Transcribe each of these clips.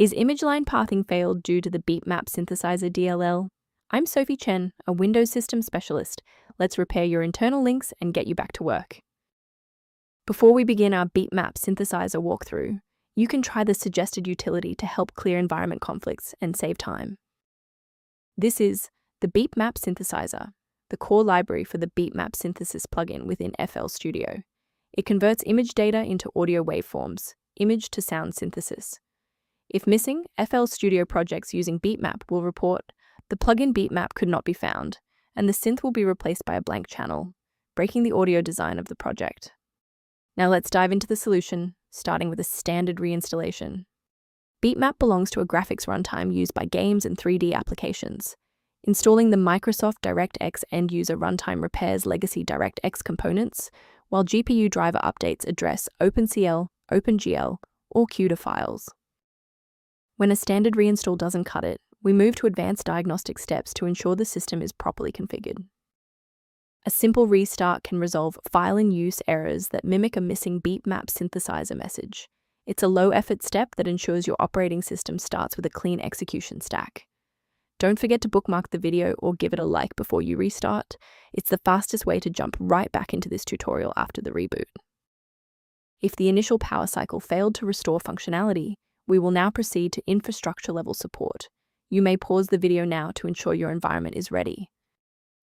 Is image line pathing failed due to the BeepMap synthesizer DLL? I'm Sophie Chen, a Windows system specialist. Let's repair your internal links and get you back to work. Before we begin our BeepMap synthesizer walkthrough, you can try the suggested utility to help clear environment conflicts and save time. This is the BeepMap synthesizer, the core library for the BeepMap synthesis plugin within FL Studio. It converts image data into audio waveforms, image to sound synthesis. If missing, FL Studio projects using BeepMap will report the plugin BeepMap could not be found, and the synth will be replaced by a blank channel, breaking the audio design of the project. Now let's dive into the solution, starting with a standard reinstallation. BeepMap belongs to a graphics runtime used by games and 3D applications. Installing the Microsoft DirectX end-user runtime repairs legacy DirectX components, while GPU driver updates address OpenCL, OpenGL, or CUDA files. When a standard reinstall doesn't cut it, we move to advanced diagnostic steps to ensure the system is properly configured. A simple restart can resolve file-in-use errors that mimic a missing BeepMap synthesizer message. It's a low-effort step that ensures your operating system starts with a clean execution stack. Don't forget to bookmark the video or give it a like before you restart. It's the fastest way to jump right back into this tutorial after the reboot. If the initial power cycle failed to restore functionality, we will now proceed to infrastructure-level support. You may pause the video now to ensure your environment is ready.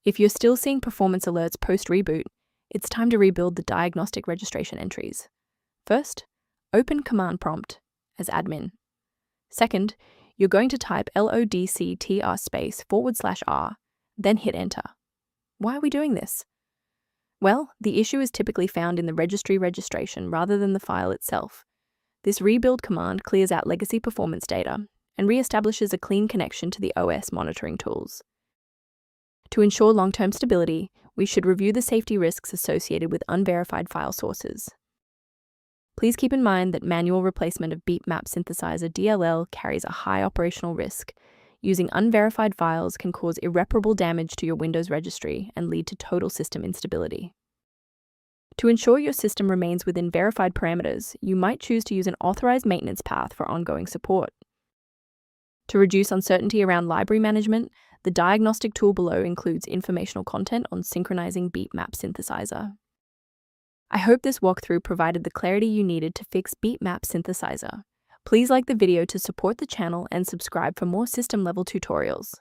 If you're still seeing performance alerts post-reboot, it's time to rebuild the diagnostic registration entries. First, open Command Prompt as admin. Second, you're going to type lodctr//r, then hit Enter. Why are we doing this? Well, the issue is typically found in the registry registration rather than the file itself. This rebuild command clears out legacy performance data and reestablishes a clean connection to the OS monitoring tools. To ensure long-term stability, we should review the safety risks associated with unverified file sources. Please keep in mind that manual replacement of BeepMap synthesizer DLL carries a high operational risk. Using unverified files can cause irreparable damage to your Windows registry and lead to total system instability. To ensure your system remains within verified parameters, you might choose to use an authorized maintenance path for ongoing support. To reduce uncertainty around library management, the diagnostic tool below includes informational content on synchronizing BeepMap synthesizer. I hope this walkthrough provided the clarity you needed to fix BeepMap synthesizer. Please like the video to support the channel and subscribe for more system-level tutorials.